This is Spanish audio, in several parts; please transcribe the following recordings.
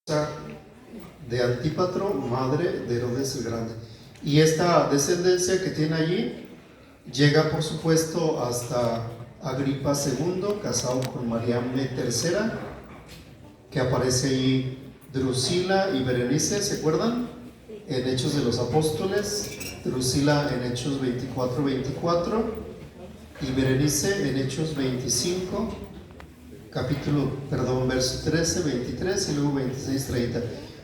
de Antípatro, madre de Herodes el Grande. Y esta descendencia que tiene allí llega, por supuesto, hasta Agripa II, casado con Mariamne III, que aparece allí Drusila y Berenice, ¿se acuerdan? En Hechos de los Apóstoles, Drusila en Hechos 24-24 y Berenice en Hechos 25, verso 13, 23 y luego 26, 30.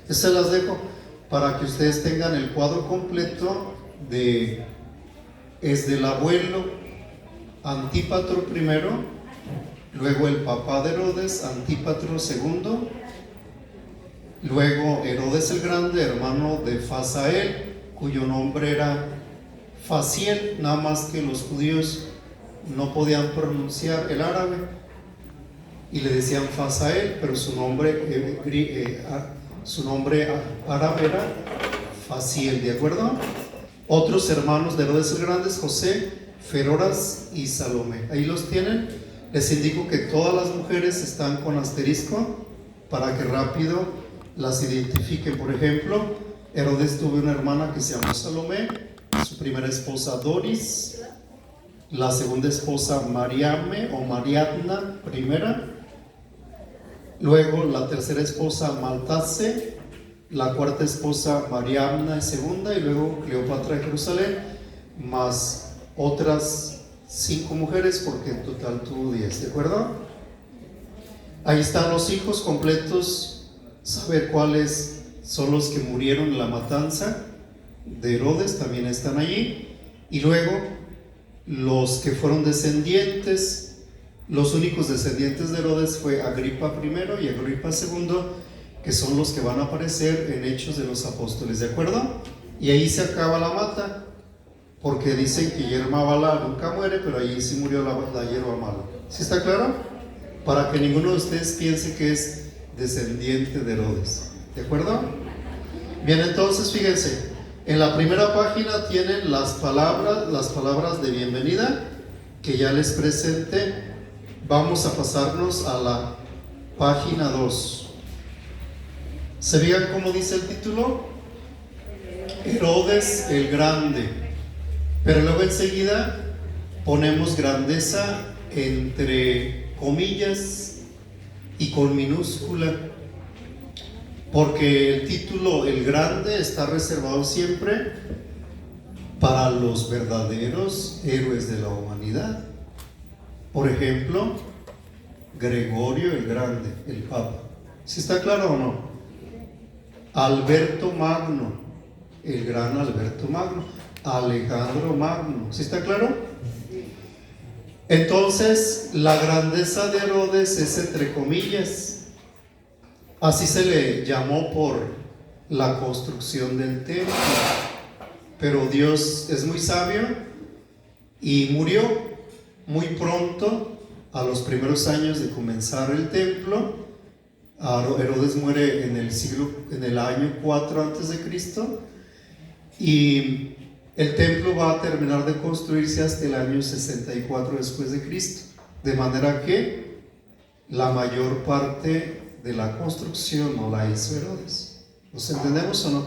Estas las dejo para que ustedes tengan el cuadro completo es del abuelo Antípatro I, luego el papá de Herodes, Antípatro II, luego Herodes el Grande, hermano de Fasael, cuyo nombre era Faciel, nada más que los judíos no podían pronunciar el árabe y le decían Fasael, pero su nombre árabe era Faciel, ¿de acuerdo? Otros hermanos de Herodes el Grande, José, Feroras y Salomé. Ahí los tienen. Les indico que todas las mujeres están con asterisco para que rápido las identifiquen. Por ejemplo, Herodes tuvo una hermana que se llamó Salomé, su primera esposa Doris, la segunda esposa Mariamne o Mariatna primera, luego la tercera esposa Maltase, la cuarta esposa Mariamna segunda, y luego Cleopatra de Jerusalén, más otras 5 mujeres, porque en total tuvo 10, ¿de acuerdo? Ahí están los hijos completos, saber cuáles son los que murieron en la matanza de Herodes, también están allí, y luego los que fueron descendientes. Los únicos descendientes de Herodes fue Agripa I y Agripa II, que son los que van a aparecer en Hechos de los Apóstoles, ¿de acuerdo? Y ahí se acaba la mata, porque dicen que hierba mala nunca muere, pero ahí sí murió la hierba mala. ¿Sí está claro? Para que ninguno de ustedes piense que es descendiente de Herodes, ¿de acuerdo? Bien, entonces fíjense, en la primera página tienen las palabras de bienvenida que ya les presenté. Vamos a pasarnos a la página 2. ¿Se fijan cómo dice el título? Herodes el Grande. Pero luego enseguida ponemos grandeza entre comillas y con minúscula, porque el título El Grande está reservado siempre para los verdaderos héroes de la humanidad. Por ejemplo, Gregorio el Grande, el Papa. ¿Sí está claro o no? Alberto Magno, el gran Alberto Magno. Alejandro Magno. ¿Sí está claro? Entonces, la grandeza de Herodes es entre comillas. Así se le llamó por la construcción del templo. Pero Dios es muy sabio y murió muy pronto, a los primeros años de comenzar el templo. Herodes muere en el año 4 antes de Cristo, y el templo va a terminar de construirse hasta el año 64 después de Cristo, de manera que la mayor parte de la construcción no la hizo Herodes. ¿Nos entendemos o no?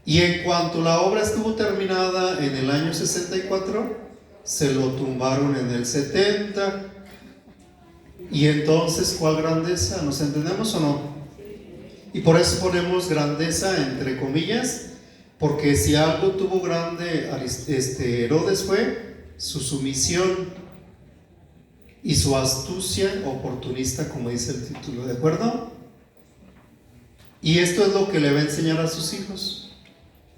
Y en cuanto la obra estuvo terminada en el año 64, se lo tumbaron en el 70. Y entonces, ¿cuál grandeza? ¿Nos entendemos o no? Y por eso ponemos grandeza entre comillas, porque si algo tuvo grande Herodes fue su sumisión y su astucia oportunista, como dice el título, ¿de acuerdo? Y esto es lo que le va a enseñar a sus hijos,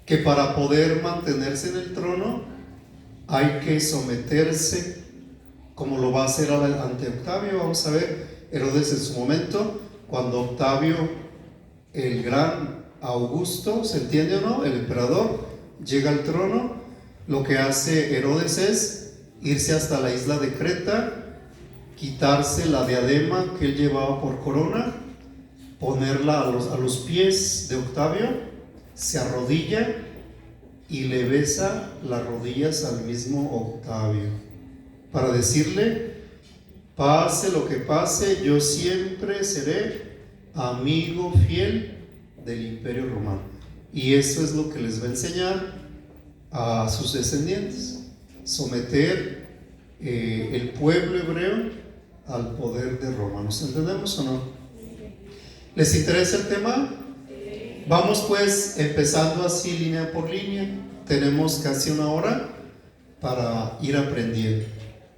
que para poder mantenerse en el trono hay que someterse, como lo va a hacer ante Octavio. Vamos a ver, Herodes en su momento, cuando Octavio, el gran Augusto, ¿se entiende o no?, el emperador, llega al trono, lo que hace Herodes es irse hasta la isla de Creta, quitarse la diadema que él llevaba por corona, ponerla a los pies de Octavio, se arrodilla y le besa las rodillas al mismo Octavio, para decirle: pase lo que pase, yo siempre seré amigo fiel del Imperio Romano. Y eso es lo que les va a enseñar a sus descendientes: someter el pueblo hebreo al poder de Roma. ¿Nos entendemos o no? ¿Les interesa el tema? Vamos pues empezando así línea por línea. Tenemos casi una hora para ir aprendiendo.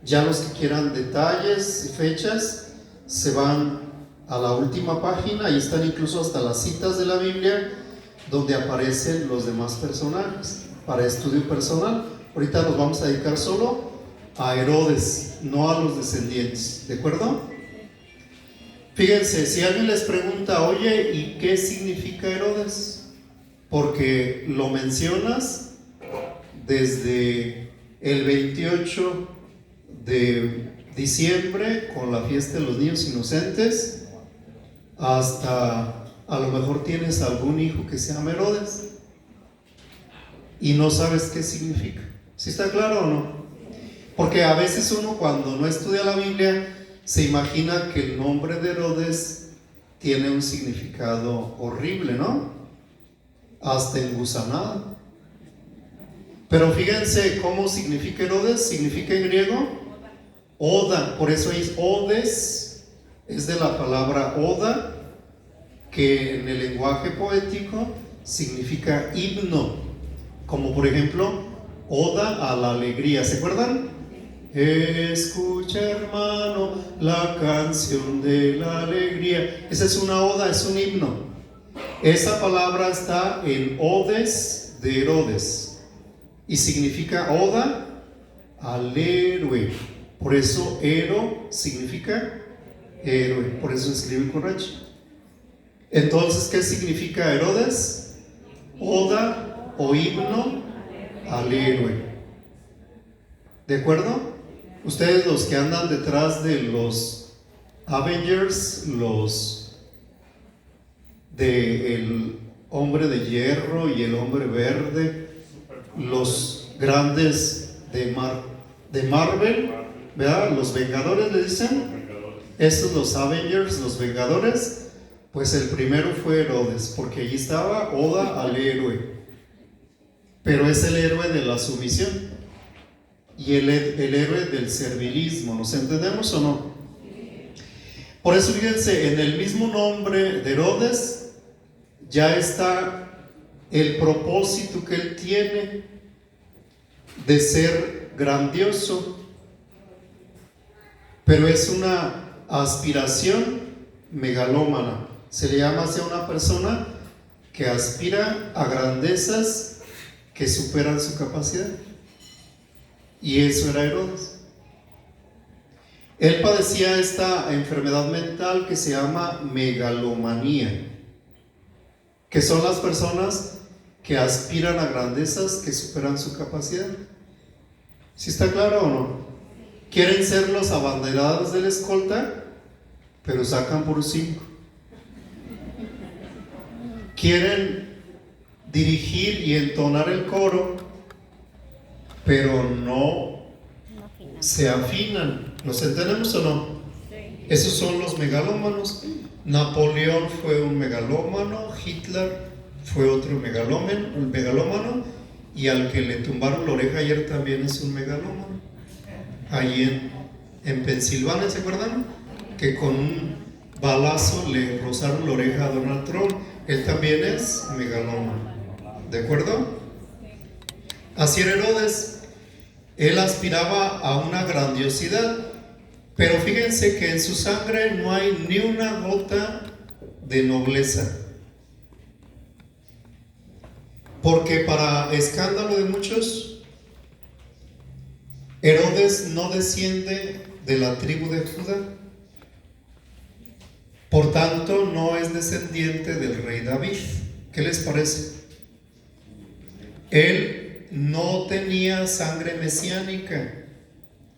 Ya los que quieran detalles y fechas se van a la última página. Ahí están incluso hasta las citas de la Biblia donde aparecen los demás personajes para estudio personal. Ahorita nos vamos a dedicar solo a Herodes, no a los descendientes, ¿de acuerdo? Fíjense, si alguien les pregunta, oye, ¿y qué significa Herodes? Porque lo mencionas desde el 28 de diciembre con la fiesta de los niños inocentes, hasta a lo mejor tienes algún hijo que se llama Herodes y no sabes qué significa. ¿Sí está claro o no? Porque a veces uno, cuando no estudia la Biblia, se imagina que el nombre de Herodes tiene un significado horrible, ¿no? Hasta engusanado. Pero fíjense cómo significa Herodes. Significa en griego Oda. Por eso es Odes, es de la palabra Oda, que en el lenguaje poético significa himno. Como por ejemplo, Oda a la alegría. ¿Se acuerdan? Escucha, hermano, la canción de la alegría. Esa es una oda, es un himno. Esa palabra está en Odes de Herodes y significa oda al héroe. Por eso Hero significa héroe. Por eso se escribe con H. Entonces, ¿qué significa Herodes? Oda o himno al héroe. ¿De acuerdo? Ustedes, los que andan detrás de los Avengers, los de el hombre de hierro y el hombre verde, los grandes de Marvel, ¿verdad? Los Vengadores le dicen. Estos, los Avengers, los Vengadores. Pues el primero fue Herodes, porque allí estaba oda al héroe, pero es el héroe de la sumisión y el héroe del servilismo. ¿Nos entendemos o no? Por eso fíjense, en el mismo nombre de Herodes ya está el propósito que él tiene de ser grandioso, pero es una aspiración megalómana. Se le llama así a una persona que aspira a grandezas que superan su capacidad. Y eso era Herodes. Él padecía esta enfermedad mental que se llama megalomanía, que son las personas que aspiran a grandezas que superan su capacidad. ¿Sí está claro o no? Quieren ser los abanderados de la escolta, pero sacan por 5. Quieren dirigir y entonar el coro, pero no se afinan. ¿Nos entendemos o no? Esos son los megalómanos. Napoleón fue un megalómano, Hitler fue otro megalómano, y al que le tumbaron la oreja ayer también es un megalómano. Ahí en Pensilvania, ¿se acuerdan? Que con un balazo le rozaron la oreja a Donald Trump. Él también es megalómano. ¿De acuerdo? Así era Herodes. Él aspiraba a una grandiosidad, pero fíjense que en su sangre no hay ni una gota de nobleza. Porque para escándalo de muchos, Herodes no desciende de la tribu de Judá. Por tanto, no es descendiente del rey David. ¿Qué les parece? Él no tenía sangre mesiánica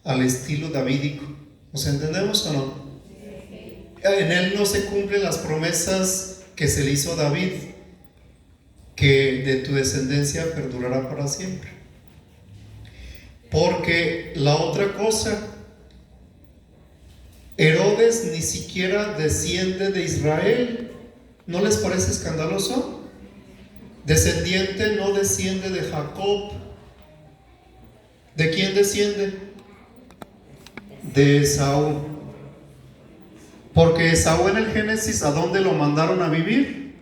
al estilo davídico. ¿Nos entendemos o no? En él no se cumplen las promesas que se le hizo a David, que de tu descendencia perdurará para siempre. Porque la otra cosa Herodes ni siquiera desciende de Israel. ¿No les parece escandaloso? Descendiente no desciende de Jacob. ¿De quién desciende? De Esaú. Porque Esaú en el Génesis, ¿a dónde lo mandaron a vivir?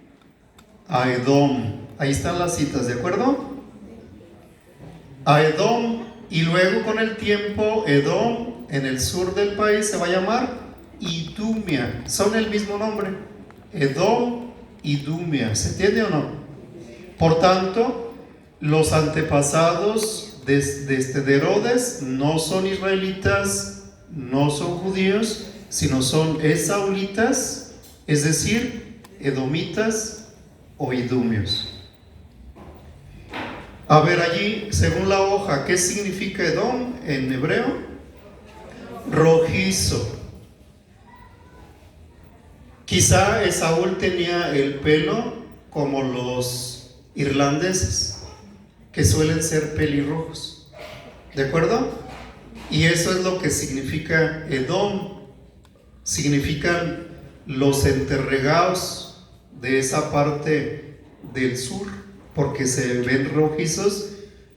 A Edom. Ahí están las citas, ¿de acuerdo? A Edom. Y luego con el tiempo Edom en el sur del país se va a llamar Idumea. Son el mismo nombre. Edom, Idumea. ¿Se entiende o no? Por tanto, los antepasados de Herodes no son israelitas, no son judíos, sino son esaulitas, es decir, edomitas o idumeos. A ver allí, según la hoja, ¿qué significa Edom en hebreo? Rojizo. Quizá Esaú tenía el pelo como los irlandeses, que suelen ser pelirrojos, ¿de acuerdo? Y eso es lo que significa Edom. Significan los enterregados de esa parte del sur, porque se ven rojizos.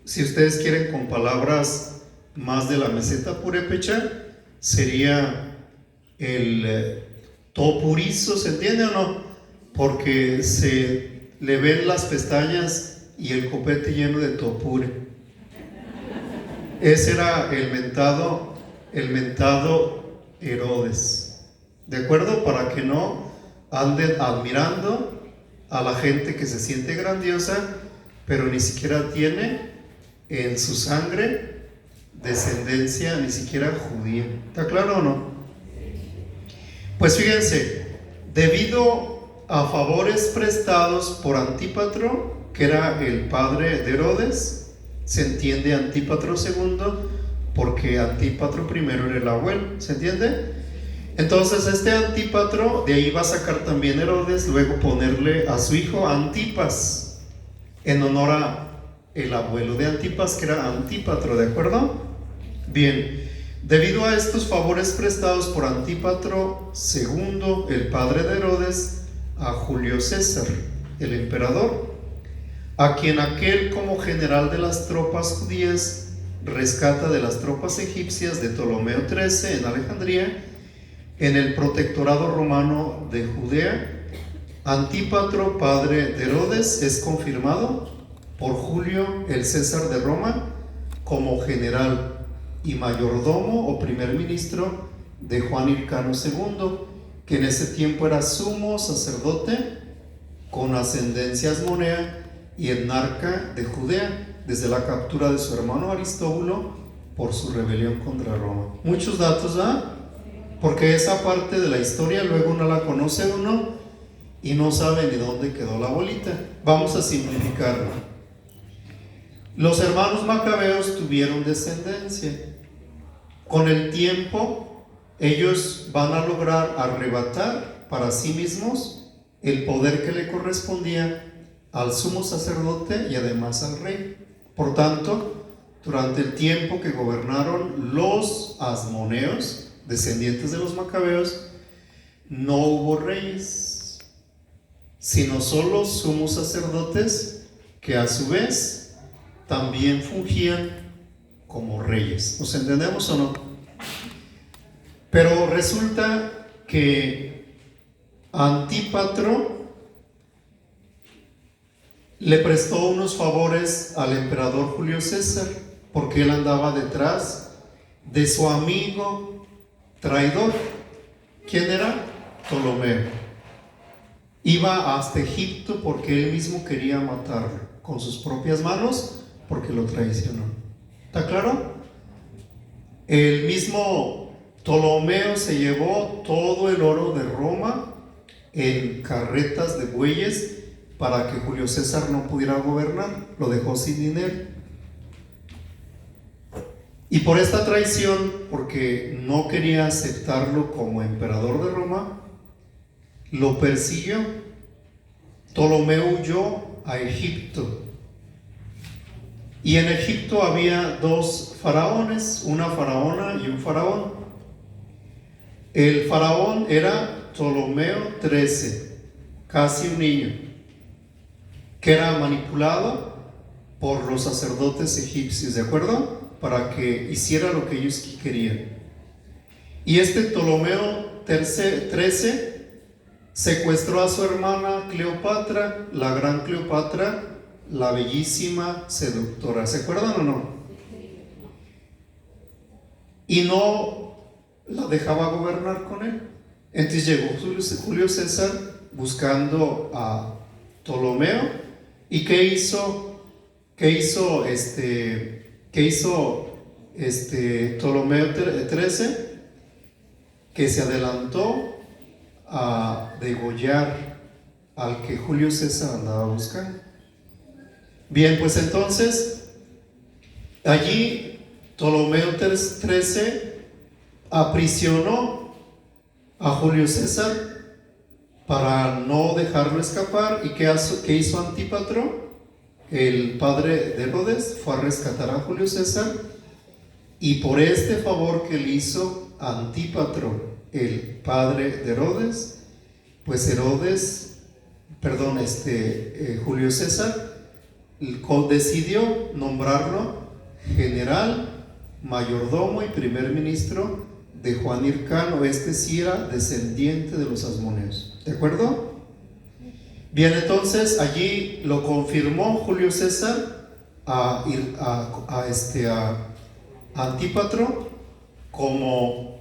Si ustedes quieren con palabras más de la meseta purépecha, sería el topurizo, ¿se entiende o no? Porque se le ven las pestañas y el copete lleno de topure. Ese era el mentado Herodes, ¿de acuerdo? Para que no anden admirando a la gente que se siente grandiosa, pero ni siquiera tiene en su sangre descendencia ni siquiera judía. ¿Está claro o no? Pues fíjense, debido a favores prestados por Antípatro, que era el padre de Herodes, se entiende Antípatro II, porque Antípatro I era el abuelo, ¿se entiende? Entonces este Antípatro, de ahí va a sacar también Herodes, luego ponerle a su hijo Antipas, en honor a el abuelo de Antipas, que era Antípatro, ¿de acuerdo? Bien, debido a estos favores prestados por Antípatro II, el padre de Herodes, a Julio César, el emperador, a quien aquel como general de las tropas judías rescata de las tropas egipcias de Ptolomeo XIII en Alejandría, en el protectorado romano de Judea, Antípatro, padre de Herodes, es confirmado por Julio el César de Roma como general y mayordomo o primer ministro de Juan Hircano II, que en ese tiempo era sumo sacerdote con ascendencia asmonea y etnarca de Judea, desde la captura de su hermano Aristóbulo por su rebelión contra Roma. Muchos datos, ¿verdad? Porque esa parte de la historia luego no la conoce uno y no sabe ni dónde quedó la bolita. Vamos a simplificarlo. Los hermanos macabeos tuvieron descendencia. Con el tiempo, ellos van a lograr arrebatar para sí mismos el poder que le correspondía al sumo sacerdote y además al rey. Por tanto, durante el tiempo que gobernaron los asmoneos, descendientes de los macabeos, no hubo reyes, sino solo sumos sacerdotes que a su vez también fungían como reyes. ¿Nos entendemos o no? Pero resulta que Antípatro le prestó unos favores al emperador Julio César, porque él andaba detrás de su amigo traidor. ¿Quién era? Ptolomeo. Iba hasta Egipto porque él mismo quería matarlo con sus propias manos, porque lo traicionó. ¿Está claro? El mismo Ptolomeo se llevó todo el oro de Roma en carretas de bueyes para que Julio César no pudiera gobernar. Lo dejó sin dinero. Y por esta traición, porque no quería aceptarlo como emperador de Roma, lo persiguió. Ptolomeo huyó a Egipto. Y en Egipto había dos faraones, una faraona y un faraón. El faraón era Ptolomeo XIII, casi un niño, que era manipulado por los sacerdotes egipcios, ¿de acuerdo? Para que hiciera lo que ellos querían. Y este Ptolomeo XIII secuestró a su hermana Cleopatra, la gran Cleopatra, la bellísima seductora. ¿Se acuerdan o no? Y no la dejaba gobernar con él. Entonces llegó Julio César buscando a Ptolomeo. ¿Y qué hizo? Ptolomeo XIII? Que se adelantó a degollar al que Julio César andaba buscando. Bien, pues entonces allí Ptolomeo XIII aprisionó a Julio César para no dejarlo escapar. ¿Y qué hizo Antípatro? El padre de Herodes fue a rescatar a Julio César, y por este favor que le hizo Antípatro, el padre de Herodes, pues Julio César decidió nombrarlo general, mayordomo y primer ministro de Juan Hircano. Este sí era descendiente de los asmoneos, ¿de acuerdo? Bien, entonces allí lo confirmó Julio César a Antípatro como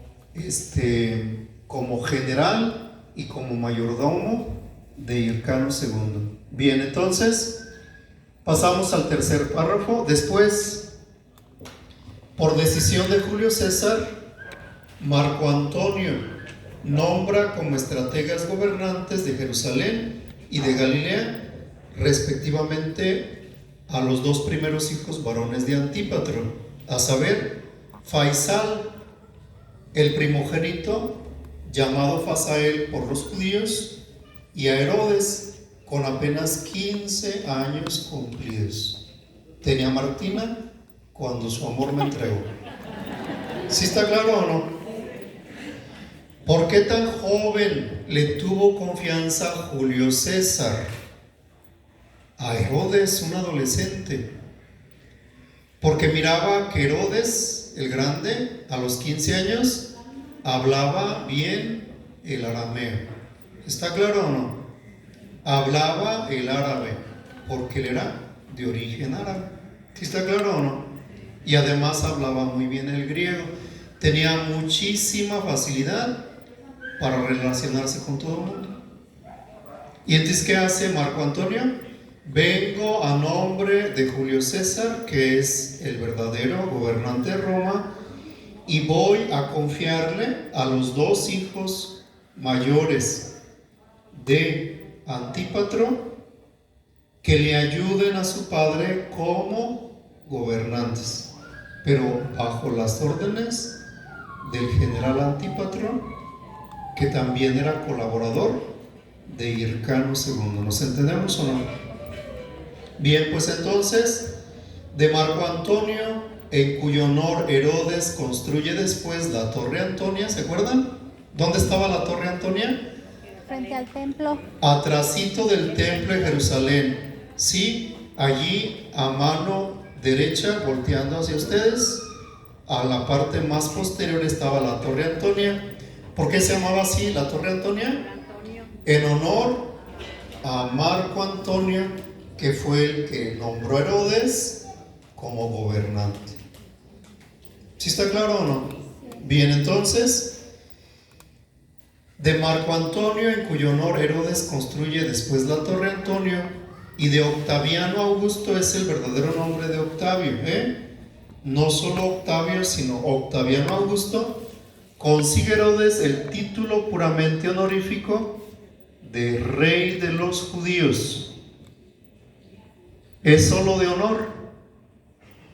general y como mayordomo de Hircano II. Bien, entonces pasamos al tercer párrafo. Después, por decisión de Julio César, Marco Antonio nombra como estrategas gobernantes de Jerusalén y de Galilea, respectivamente, a los dos primeros hijos varones de Antípatro, a saber, Faisal, el primogénito, llamado Fasael por los judíos, y a Herodes, con apenas 15 años cumplidos. Tenía Martina cuando su amor me entregó. ¿Sí está claro o no? ¿Por qué tan joven le tuvo confianza Julio César a Herodes, un adolescente? Porque miraba que Herodes, el grande, a los 15 años, hablaba bien el arameo. ¿Está claro o no? Hablaba el árabe, porque él era de origen árabe. ¿Sí está claro o no? Y además hablaba muy bien el griego. Tenía muchísima facilidad para relacionarse con todo el mundo. ¿Y entonces qué hace Marco Antonio? Vengo a nombre de Julio César, que es el verdadero gobernante de Roma, y voy a confiarle a los dos hijos mayores de Antípatro que le ayuden a su padre como gobernantes, pero bajo las órdenes del general Antípatro, que también era colaborador de Hircano II. ¿Nos entendemos o no? Bien, pues entonces, de Marco Antonio, en cuyo honor Herodes construye después la Torre Antonia, ¿se acuerdan? ¿Dónde estaba la Torre Antonia? Frente al templo. Atrasito del templo de Jerusalén, sí, allí a mano derecha, volteando hacia ustedes, a la parte más posterior estaba la Torre Antonia. ¿Por qué se llamaba así la Torre Antonia? En honor a Marco Antonio, que fue el que nombró a Herodes como gobernante. ¿Sí está claro o no? Bien, entonces, de Marco Antonio, en cuyo honor Herodes construye después la Torre Antonio, y de Octaviano Augusto es el verdadero nombre de Octavio, no solo Octavio, sino Octaviano Augusto. Consigue Herodes el título puramente honorífico de rey de los judíos. Es solo de honor,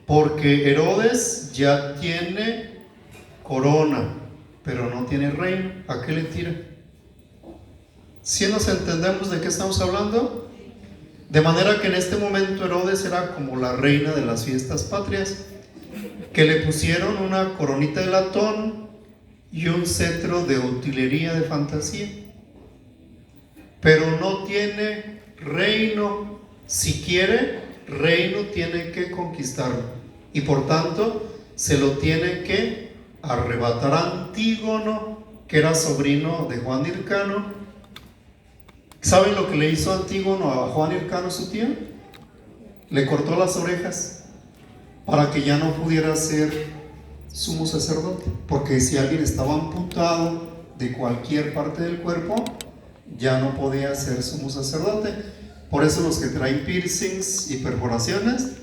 porque Herodes ya tiene corona, pero no tiene reino. ¿A qué le tira? ¿Sí nos entendemos de qué estamos hablando? De manera que en este momento Herodes era como la reina de las fiestas patrias, que le pusieron una coronita de latón y un cetro de utilería de fantasía, pero no tiene reino. Si quiere reino, tiene que conquistarlo, y por tanto se lo tiene que arrebatar. Antígono, que era sobrino de Juan Hircano, ¿saben lo que le hizo Antígono a Juan Hircano, su tío? Le cortó las orejas para que ya no pudiera ser sumo sacerdote, porque si alguien estaba amputado de cualquier parte del cuerpo, ya no podía ser sumo sacerdote. Por eso los que traen piercings y perforaciones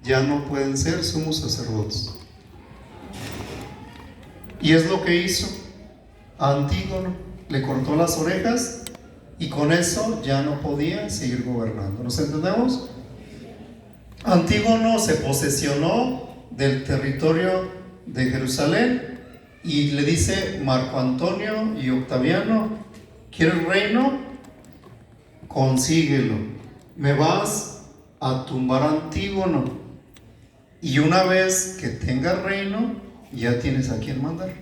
ya no pueden ser sumos sacerdotes. Y es lo que hizo Antígono, le cortó las orejas y con eso ya no podía seguir gobernando. ¿Nos entendemos? Antígono se posesionó del territorio de Jerusalén y le dice Marco Antonio y Octaviano: ¿quieres reino? Consíguelo. Me vas a tumbar a Antígono, y una vez que tengas reino, ya tienes a quien mandar.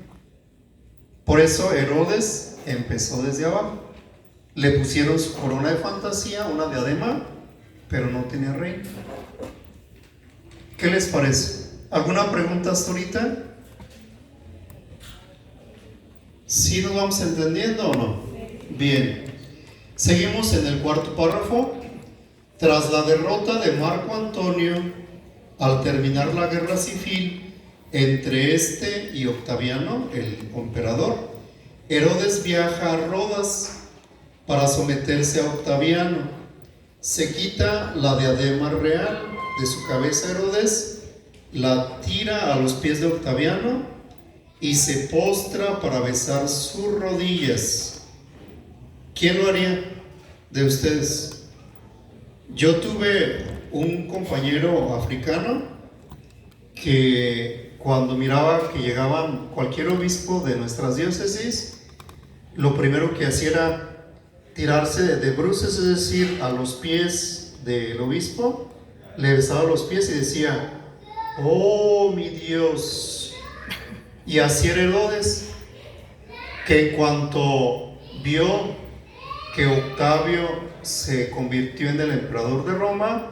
Por eso Herodes empezó desde abajo. Le pusieron su corona de fantasía, una diadema, pero no tenía reino. ¿Qué les parece? ¿Alguna pregunta hasta ahorita? ¿Sí nos vamos entendiendo o no? Bien. Seguimos en el cuarto párrafo. Tras la derrota de Marco Antonio, al terminar la guerra civil entre este y Octaviano, el emperador, Herodes viaja a Rodas para someterse a Octaviano. Se quita la diadema real de su cabeza Herodes, la tira a los pies de Octaviano y se postra para besar sus rodillas. ¿Quién lo haría de ustedes? Yo tuve un compañero africano que cuando miraba que llegaban cualquier obispo de nuestras diócesis, lo primero que hacía era tirarse de bruces, es decir, a los pies del obispo, le besaba los pies y decía: oh mi Dios. Y así era Herodes, que en cuanto vio que Octavio se convirtió en el emperador de Roma,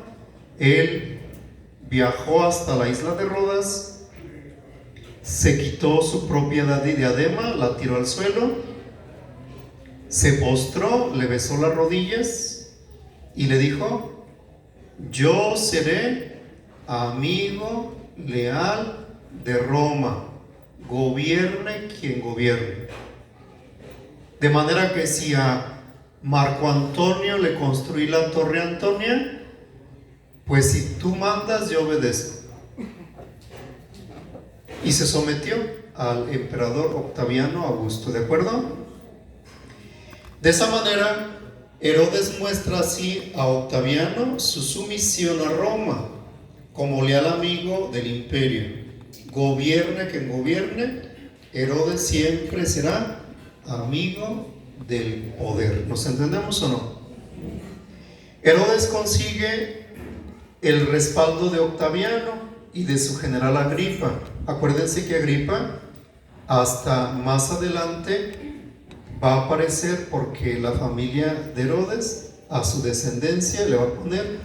él viajó hasta la isla de Rodas, se quitó su propia diadema, la tiró al suelo, se postró, le besó las rodillas y le dijo: yo seré amigo leal de Roma, gobierne quien gobierne. De manera que si a Marco Antonio le construí la Torre Antonia, pues si tú mandas, yo obedezco. Y se sometió al emperador Octaviano Augusto, ¿de acuerdo? De esa manera, Herodes muestra así a Octaviano su sumisión a Roma como leal amigo del imperio. Gobierne quien gobierne, Herodes siempre será amigo del poder. ¿Nos entendemos o no? Herodes consigue el respaldo de Octaviano y de su general Agripa. Acuérdense que Agripa hasta más adelante va a aparecer, porque la familia de Herodes a su descendencia le va a poner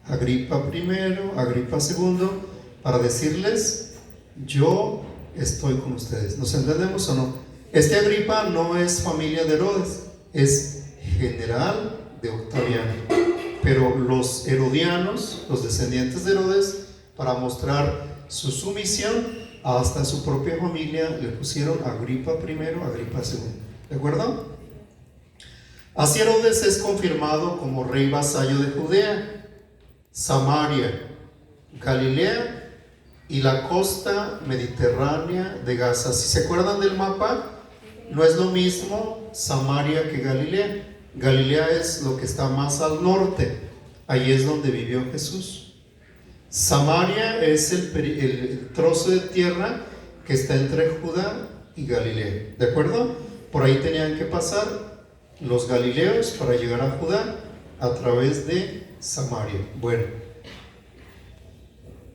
Agripa I, Agripa II, para decirles: yo estoy con ustedes. ¿Nos entendemos o no? Este Agripa no es familia de Herodes, es general de Octaviano. Pero los herodianos, los descendientes de Herodes, para mostrar su sumisión, hasta su propia familia le pusieron Agripa I, Agripa II. ¿De acuerdo? Así Herodes es confirmado como rey vasallo de Judea, Samaria, Galilea y la costa mediterránea de Gaza. Si se acuerdan del mapa, no es lo mismo Samaria que Galilea. Galilea es lo que está más al norte, ahí es donde vivió Jesús. Samaria es el trozo de tierra que está entre Judá y Galilea, ¿de acuerdo? Por ahí tenían que pasar los galileos para llegar a Judá a través de Samaria. Bueno,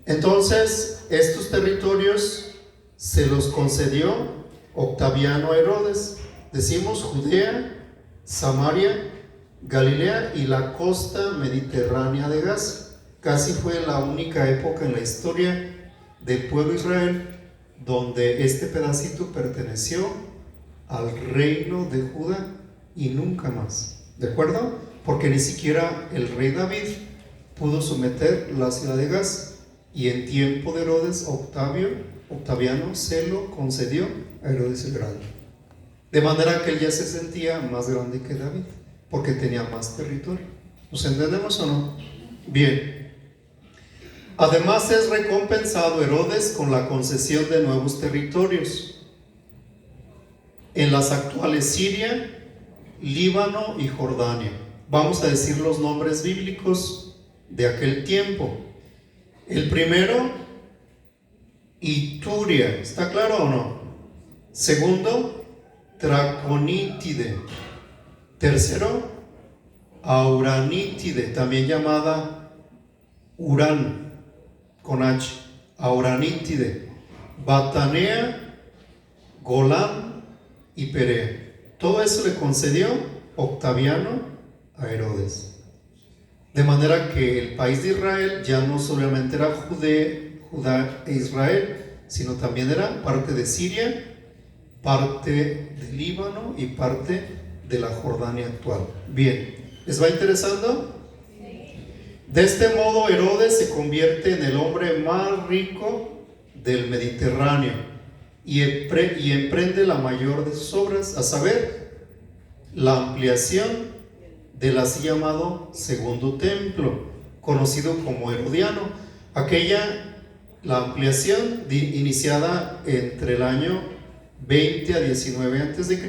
entonces estos territorios se los concedió Octaviano a Herodes. Decimos Judea, Samaria, Galilea y la costa mediterránea de Gaza. Casi fue la única época en la historia del pueblo de Israel donde este pedacito perteneció al reino de Judá y nunca más. ¿De acuerdo? Porque ni siquiera el rey David pudo someter la ciudad de Gaza, y en tiempo de Herodes, Octaviano se lo concedió a Herodes el Grande. De manera que él ya se sentía más grande que David, porque tenía más territorio. ¿Nos entendemos o no? Bien. Además es recompensado Herodes con la concesión de nuevos territorios en las actuales Siria, Líbano y Jordania. Vamos a decir los nombres bíblicos de aquel tiempo. El primero, Ituria, ¿está claro o no? Segundo, Traconítide. Tercero, Auranítide, también llamada Urán, con H, Auranítide, Batanea, Golán y Perea. Todo eso le concedió Octaviano a Herodes. De manera que el país de Israel ya no solamente era Judá e Israel, sino también era parte de Siria, parte de Líbano y parte de la Jordania actual. Bien, ¿les va interesando? De este modo Herodes se convierte en el hombre más rico del Mediterráneo y emprende la mayor de sus obras, a saber, la ampliación del así llamado segundo templo, conocido como Herodiano. La ampliación iniciada entre el año 20 a 19 a.C.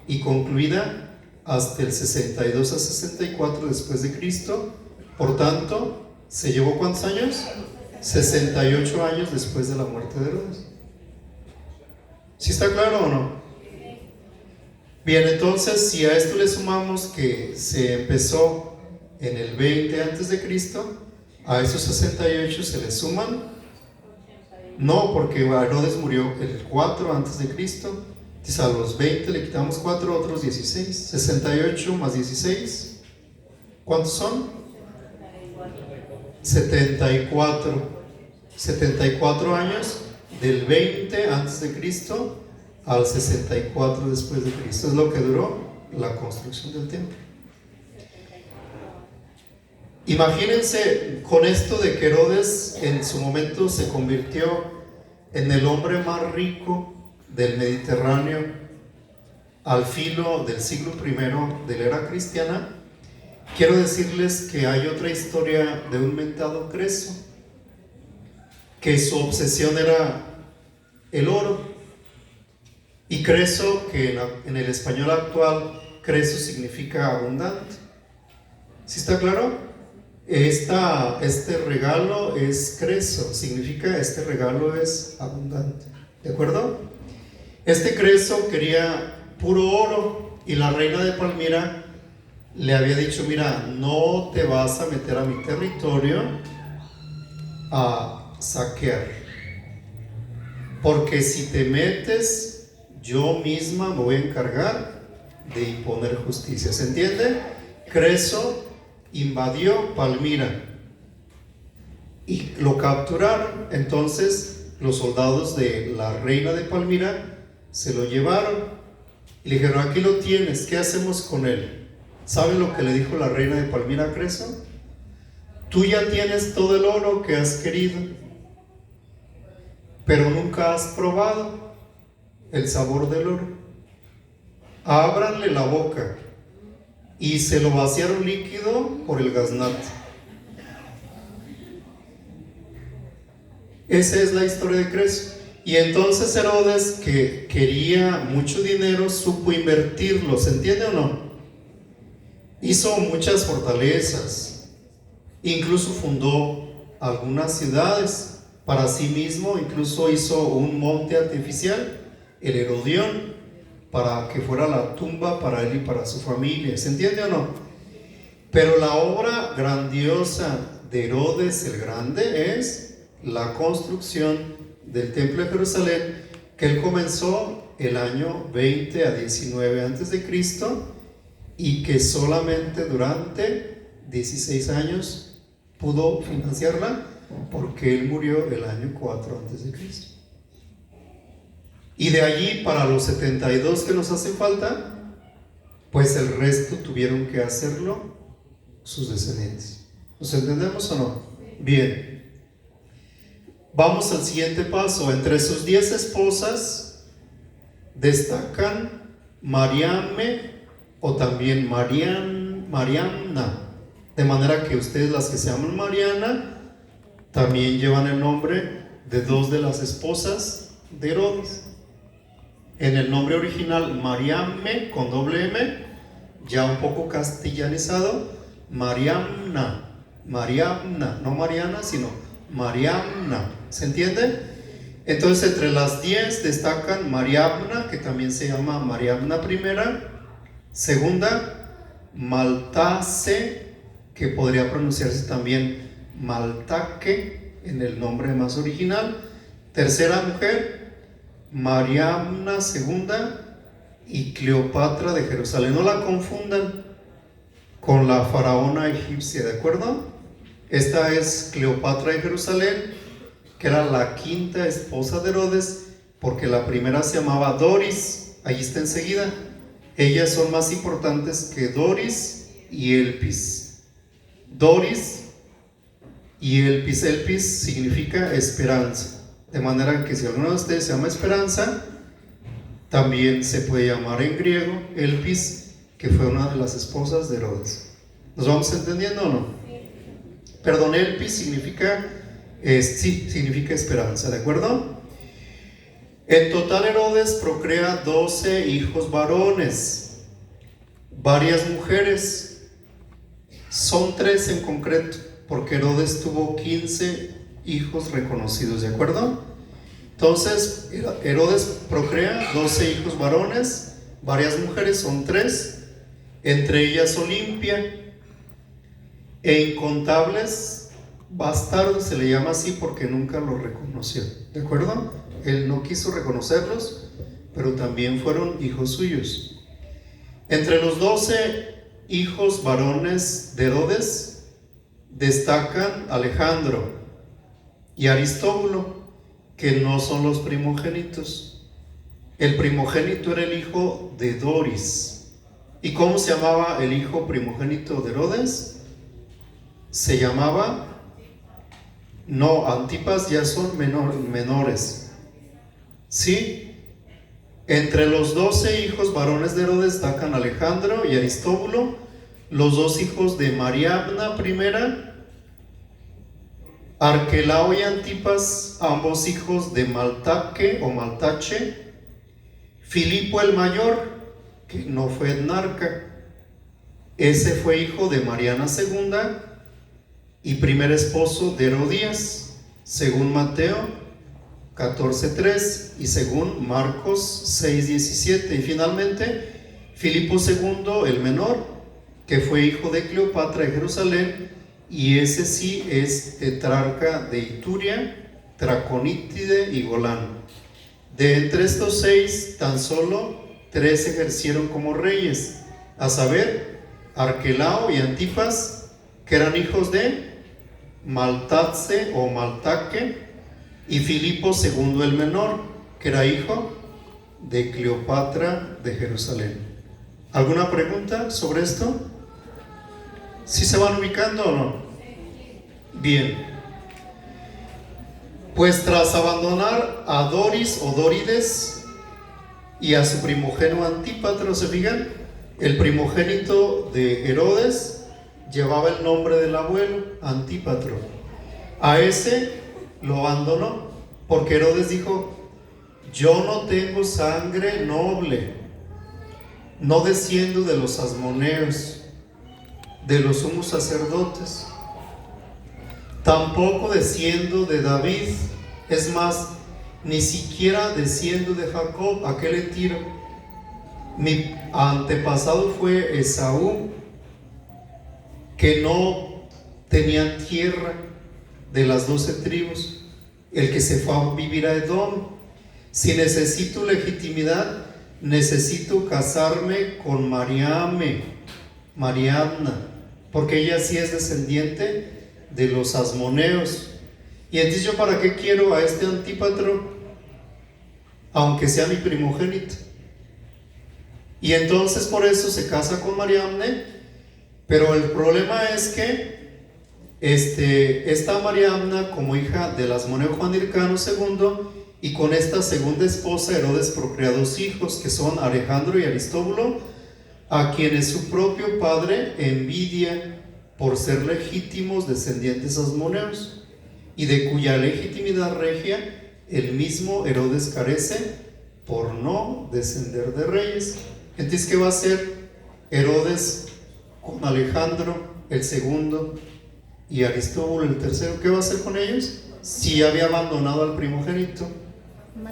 y concluida hasta el 62 a 64 después de Cristo. Por tanto, ¿se llevó cuántos años? 68 años después de la muerte de Herodes. ¿Sí está claro o no? Bien, entonces, si a esto le sumamos que se empezó en el 20 antes de Cristo, a esos 68 se le suman, no, porque Herodes murió el 4 antes de Cristo, entonces a los 20 le quitamos 4, otros 16, 68 más 16, ¿cuántos son? 74 años, del 20 antes de Cristo al 64 después de Cristo. Es lo que duró la construcción del templo. Imagínense con esto de que Herodes en su momento se convirtió en el hombre más rico del Mediterráneo al filo del siglo I de la era cristiana. Quiero decirles que hay otra historia de un mentado Creso, que su obsesión era el oro. Y Creso, que en el español actual, Creso significa abundante. ¿Sí está claro? Este regalo es Creso, significa este regalo es abundante. ¿De acuerdo? Este Creso quería puro oro y la reina de Palmira le había dicho: mira, no te vas a meter a mi territorio a saquear, porque si te metes, yo misma me voy a encargar de imponer justicia. ¿Se entiende? Creso invadió Palmira y lo capturaron. Entonces los soldados de la reina de Palmira se lo llevaron y le dijeron: aquí lo tienes, ¿qué hacemos con él? ¿Saben lo que le dijo la reina de Palmira a Creso? Tú ya tienes todo el oro que has querido, pero nunca has probado el sabor del oro. Ábranle la boca. Y se lo vaciaron líquido por el gaznate. Esa es la historia de Creso. Y entonces Herodes, que quería mucho dinero, supo invertirlo. ¿Se entiende o no? Hizo muchas fortalezas, incluso fundó algunas ciudades para sí mismo, incluso hizo un monte artificial, el Herodión, para que fuera la tumba para él y para su familia. ¿Se entiende o no? Pero la obra grandiosa de Herodes el Grande es la construcción del templo de Jerusalén, que él comenzó el año 20 a 19 antes de Cristo y que solamente durante 16 años pudo financiarla porque él murió el año 4 antes de Cristo. Y de allí para los 72 que nos hace falta, pues el resto tuvieron que hacerlo sus descendientes. ¿Nos entendemos o no? Bien. Vamos al siguiente paso. Entre sus 10 esposas destacan Mariame o también Mariamna. De manera que ustedes, las que se llaman Mariana, también llevan el nombre de dos de las esposas de Herodes. En el nombre original Mariame con doble M, ya un poco castellanizado, Mariamna, no Mariana, sino Mariamna. ¿Se entiende? Entonces entre las 10 destacan Mariamna, que también se llama Mariamna primera, segunda, Maltase, que podría pronunciarse también Maltaque en el nombre más original, tercera mujer, Mariamna segunda y Cleopatra de Jerusalén. No la confundan con la faraona egipcia, ¿de acuerdo? Esta es Cleopatra de Jerusalén, que era la quinta esposa de Herodes, porque la primera se llamaba Doris, ahí está enseguida. Ellas son más importantes que Doris y Elpis. Doris y Elpis. Elpis significa esperanza. De manera que si alguno de ustedes se llama Esperanza, también se puede llamar en griego Elpis, que fue una de las esposas de Herodes. ¿Nos vamos entendiendo o no? Perdón, Elpis significa, significa esperanza, ¿de acuerdo? En total Herodes procrea 12 hijos varones, varias mujeres. Son 3 en concreto, porque Herodes tuvo 15 hijos reconocidos, ¿de acuerdo? Entonces Herodes procrea 12 hijos varones, varias mujeres, son 3, entre ellas Olimpia, e incontables bastardos, se le llama así porque nunca los reconoció, ¿de acuerdo? Él no quiso reconocerlos, pero también fueron hijos suyos. Entre los 12 hijos varones de Herodes destacan Alejandro y Aristóbulo, que no son los primogénitos. El primogénito era el hijo de Doris. ¿Y cómo se llamaba el hijo primogénito de Herodes? Se llamaba, Antipas, ya son menores. ¿Sí? Entre los 12 hijos varones de Herodes destacan Alejandro y Aristóbulo, los 2 hijos de Mariamna primera, Arquelao y Antipas, ambos hijos de Maltaque o Maltache, Filipo el mayor, que no fue etnarca, ese fue hijo de Mariana segunda y primer esposo de Herodías, según Mateo 14:3 y según Marcos 6:17. Y finalmente Filipo II el menor, que fue hijo de Cleopatra de Jerusalén, y ese sí es tetrarca de Ituria, Traconítide y Golán. De entre estos 6, tan solo 3 ejercieron como reyes, a saber, Arquelao y Antipas, que eran hijos de Maltatse o Maltaque, y Filipo II el menor, que era hijo de Cleopatra de Jerusalén. ¿Alguna pregunta sobre esto? ¿Sí se van ubicando o no? Bien. Pues tras abandonar a Doris o Dórides y a su primogénito Antípatro, ¿se fijan? El primogénito de Herodes llevaba el nombre del abuelo, Antípatro. A ese lo abandonó porque Herodes dijo: yo no tengo sangre noble, no desciendo de los asmoneos, de los sumos sacerdotes, tampoco desciendo de David, es más, ni siquiera desciendo de Jacob, aquel etiro. Mi antepasado fue Esaú, que no tenía tierra de las 12 tribus, el que se fue a vivir a Edom. Si necesito legitimidad, necesito casarme con Mariamna, porque ella sí es descendiente de los asmoneos. Y entonces, ¿yo para qué quiero a este Antípatro? Aunque sea mi primogénito. Y entonces por eso se casa con Mariamne. Pero el problema es que esta Mariamna, como hija del asmoneo Juan Hircano II, y con esta segunda esposa Herodes procrea 2 hijos, que son Alejandro y Aristóbulo, a quienes su propio padre envidia por ser legítimos descendientes asmoneos, y de cuya legitimidad regia el mismo Herodes carece por no descender de reyes. Entonces, ¿qué va a hacer Herodes con Alejandro el segundo y Aristóbulo el tercero? ¿Qué va a hacer con ellos? Si había abandonado al primogénito,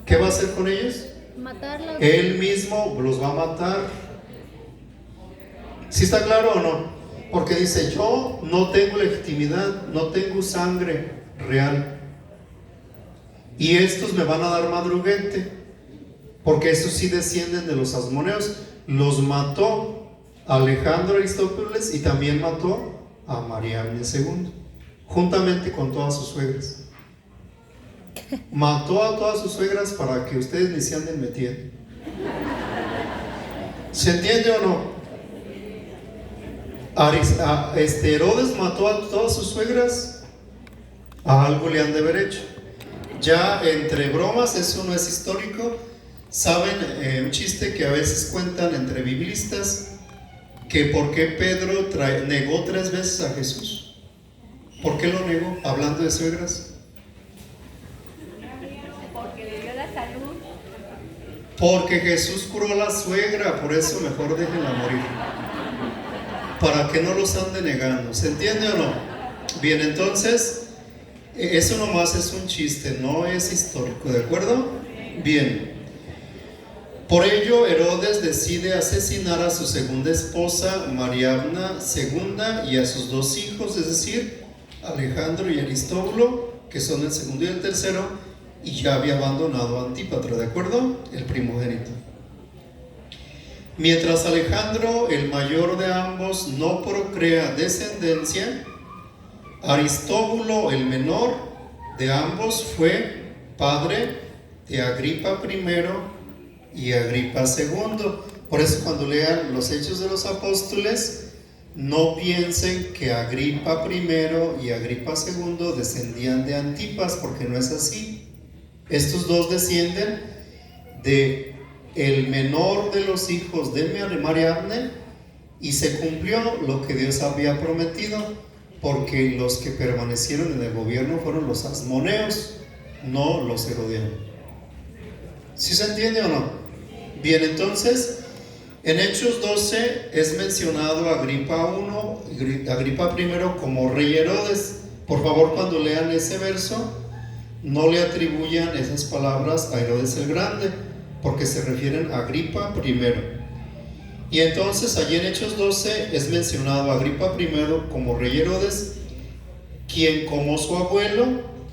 ¿qué va a hacer con ellos? Matarlos. Él mismo los va a matar. ¿Sí está claro o no? Porque dice, yo no tengo legitimidad, no tengo sangre real, y estos me van a dar madruguete, porque estos sí descienden de los asmoneos. Los mató Alejandro Aristóbulo y también mató a Mariamne II, juntamente con todas sus suegras. Mató a todas sus suegras para que ustedes ni se anden metiendo. ¿Se entiende o no? Herodes mató a todas sus suegras. A algo le han de haber hecho. Ya entre bromas, eso no es histórico. Saben, un chiste que a veces cuentan entre biblistas, que por qué Pedro negó 3 veces a Jesús. ¿Por qué lo negó? Hablando de suegras. Porque le dio la salud. Porque Jesús curó a la suegra, por eso mejor déjenla morir, para que no los ande negando. ¿Se entiende o no? Bien, entonces, eso nomás es un chiste, no es histórico, ¿de acuerdo? Bien. Por ello, Herodes decide asesinar a su segunda esposa, Mariamna II, y a sus 2 hijos, es decir, Alejandro y Aristóbulo, que son el segundo y el tercero, y ya había abandonado a Antípatro, ¿de acuerdo? El primogénito. Mientras Alejandro, el mayor de ambos, no procrea descendencia, Aristóbulo, el menor de ambos, fue padre de Agripa I y Agripa II. Por eso, cuando lean los Hechos de los Apóstoles, no piensen que Agripa I y Agripa II descendían de Antipas, porque no es así. Estos 2 descienden de el menor de los hijos de Mariamne, y se cumplió lo que Dios había prometido, porque los que permanecieron en el gobierno fueron los asmoneos, no los herodianos. ¿Sí se entiende o no? Bien, entonces, en Hechos 12 es mencionado Agripa I como rey Herodes. Por favor, cuando lean ese verso, no le atribuyan esas palabras a Herodes el Grande, porque se refieren a Agripa I. Y entonces allí en Hechos 12 es mencionado Agripa I como rey Herodes, quien como su abuelo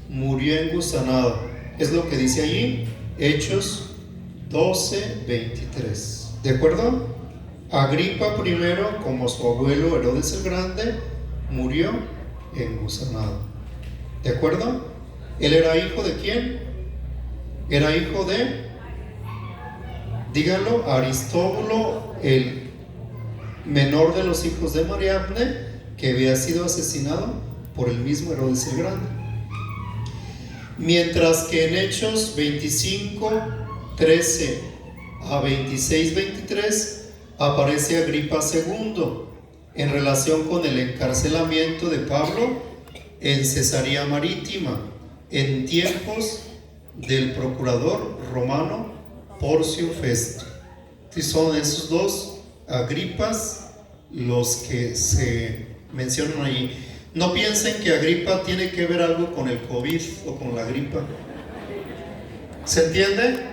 murió engusanado. Es lo que dice allí, Hechos 12:23. ¿De acuerdo? Agripa I, como su abuelo Herodes el Grande, murió engusanado. ¿De acuerdo? ¿Él era hijo de quién? Era hijo de, díganlo, Aristóbulo, el menor de los hijos de Mariamne, que había sido asesinado por el mismo Herodes el Grande. Mientras que en Hechos 25:13 a 26:23 aparece Agripa II en relación con el encarcelamiento de Pablo en Cesarea Marítima en tiempos del procurador romano Porcio Festo. Y son esos 2 Agripas los que se mencionan allí. No piensen que Agripa tiene que ver algo con el COVID o con la gripa. ¿Se entiende?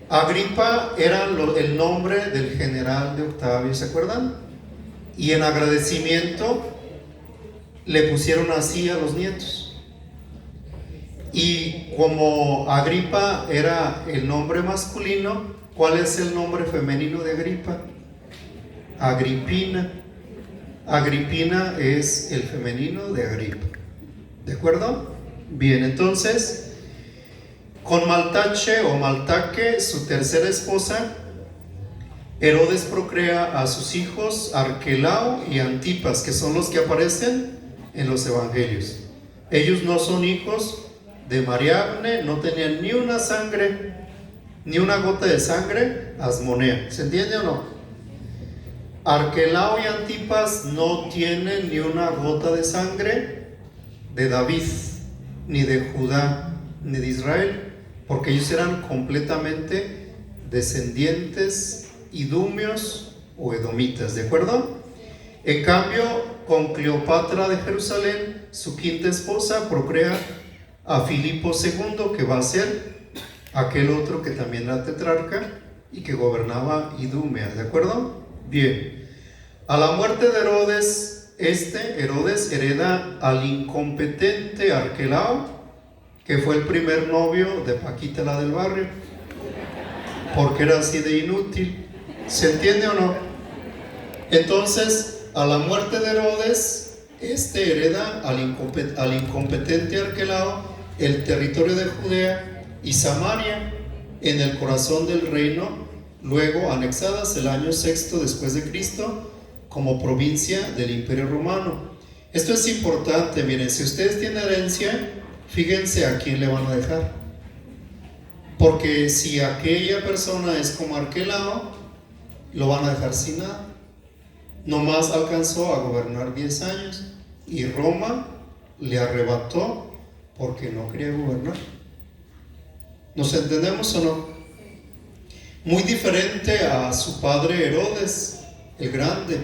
Agripa era el nombre del general de Octavio, ¿se acuerdan? Y en agradecimiento le pusieron así a los nietos. Y como Agripa era el nombre masculino, ¿cuál es el nombre femenino de Agripa? Agripina. Agripina es el femenino de Agripa. ¿De acuerdo? Bien, entonces, con Maltache o Maltaque, su tercera esposa, Herodes procrea a sus hijos Arquelao y Antipas, que son los que aparecen en los evangelios. Ellos no son hijos de Mariamne, no tenían ni una sangre, ni una gota de sangre asmonea. ¿Se entiende o no? Arquelao y Antipas no tienen ni una gota de sangre de David, ni de Judá, ni de Israel, porque ellos eran completamente descendientes idumeos o edomitas, ¿de acuerdo? En cambio, con Cleopatra de Jerusalén, su quinta esposa, procrea a Filipo II, que va a ser aquel otro que también era tetrarca y que gobernaba Idumea, ¿de acuerdo? Bien, a la muerte de Herodes, Herodes hereda al incompetente Arquelao, que fue el primer novio de Paquita la del barrio, porque era así de inútil. ¿Se entiende o no? Entonces, a la muerte de Herodes, hereda al incompetente Arquelao el territorio de Judea y Samaria en el corazón del reino, luego anexadas el año sexto después de Cristo como provincia del Imperio Romano. Esto es importante, miren, si ustedes tienen herencia, fíjense a quién le van a dejar, porque si aquella persona es como Arquelao, lo van a dejar sin nada. Nomás alcanzó a gobernar 10 años y Roma le arrebató porque no quería gobernar. ¿Nos entendemos o no? Muy diferente a su padre Herodes el Grande,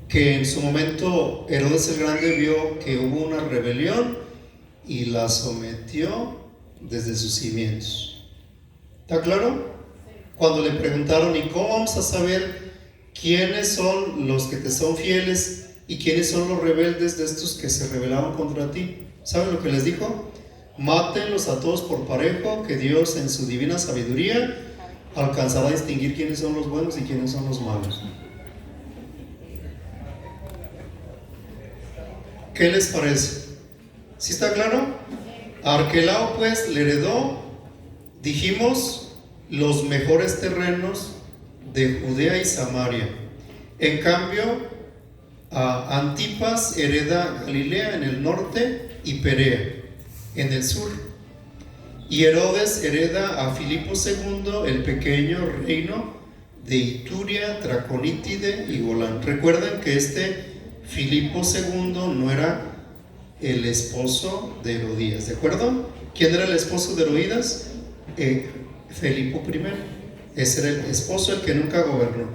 que en su momento Herodes el Grande vio que hubo una rebelión y la sometió desde sus cimientos. ¿Está claro? Cuando le preguntaron, ¿y cómo vamos a saber quiénes son los que te son fieles y quiénes son los rebeldes de estos que se rebelaron contra ti? ¿Saben lo que les dijo? Mátenlos a todos por parejo, que Dios en su divina sabiduría alcanzará a distinguir quiénes son los buenos y quiénes son los malos. ¿Qué les parece? ¿Sí está claro? A Arquelao pues le heredó, dijimos, los mejores terrenos de Judea y Samaria. En cambio, a Antipas hereda Galilea en el norte y Perea en el sur. Y Herodes hereda a Filipo II el pequeño reino de Ituria, Traconítide y Golán. Recuerden que Filipo II no era el esposo de Herodías, ¿de acuerdo? ¿Quién era el esposo de Herodías? Filipo I. Ese era el esposo, el que nunca gobernó.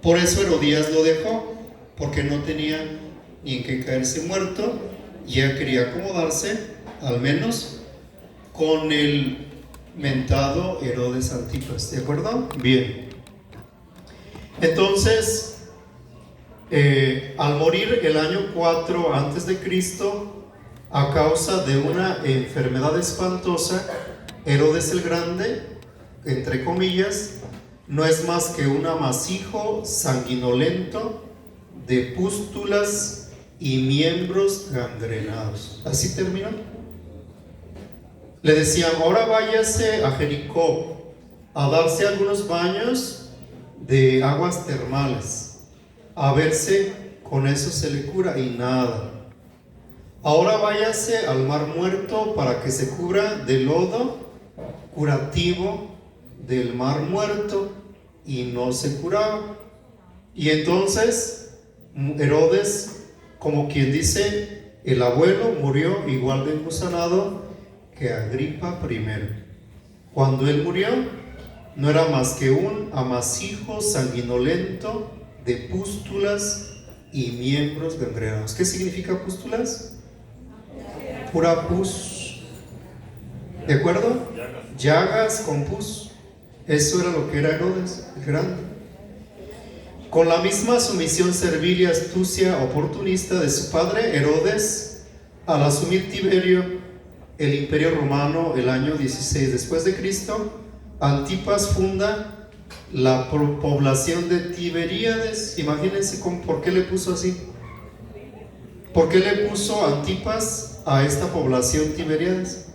Por eso Herodías lo dejó, porque no tenía ni en qué caerse muerto, y ella quería acomodarse, al menos, con el mentado Herodes Antipas, ¿de acuerdo? Bien. Entonces, al morir el año 4 antes de Cristo, a causa de una enfermedad espantosa, Herodes el Grande, entre comillas, no es más que un amasijo sanguinolento de pústulas y miembros gangrenados. Así terminó. Le decían, ahora váyase a Jericó a darse algunos baños de aguas termales, a verse con eso se le cura, y nada. Ahora váyase al mar muerto para que se cubra de lodo curativo del mar muerto, y no se curaba. Y entonces Herodes, como quien dice, el abuelo murió igual de engusanado que Agripa I. Cuando él murió, no era más que un amasijo sanguinolento de pústulas y miembros gangrenados. ¿Qué significa pústulas? Pura pus, ¿de acuerdo? Llagas con pus. Eso era lo que era Herodes el Grande. Con la misma sumisión servil y astucia oportunista de su padre Herodes, al asumir Tiberio el Imperio Romano el año 16 después de Cristo, Antipas funda la población de Tiberíades. Imagínense por qué le puso así. ¿Por qué le puso Antipas a esta población Tiberíades?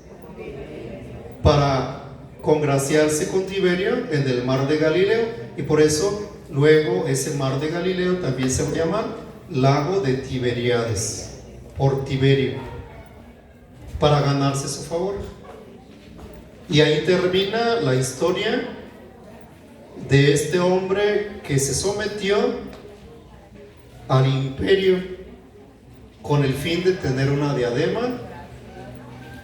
Para congraciarse con Tiberio en el mar de Galileo, y por eso luego ese mar de Galileo también se va a llamar lago de Tiberíades, por Tiberio, para ganarse su favor. Y ahí termina la historia de este hombre que se sometió al imperio con el fin de tener una diadema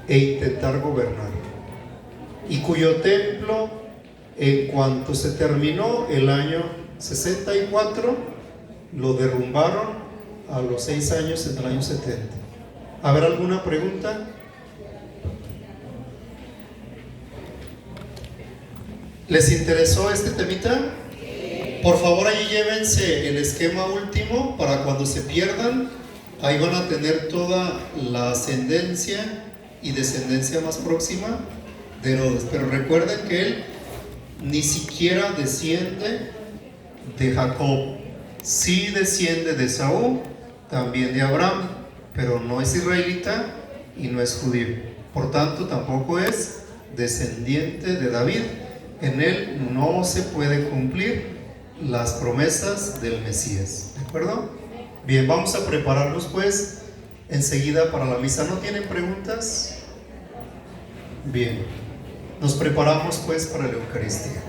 e intentar gobernar, y cuyo templo, en cuanto se terminó el año 64, lo derrumbaron a los 6 años, en el año 70. ¿Habrá alguna pregunta? ¿Les interesó este temita? Por favor, ahí llévense el esquema último para cuando se pierdan. Ahí van a tener toda la ascendencia y descendencia más próxima de Herodes. Pero recuerden que él ni siquiera desciende de Jacob. Sí desciende de Saúl, también de Abraham, pero no es israelita y no es judío. Por tanto, tampoco es descendiente de David. En él no se puede cumplir las promesas del Mesías. ¿De acuerdo? Bien, vamos a prepararnos pues enseguida para la misa. ¿No tienen preguntas? Bien, nos preparamos pues para la Eucaristía.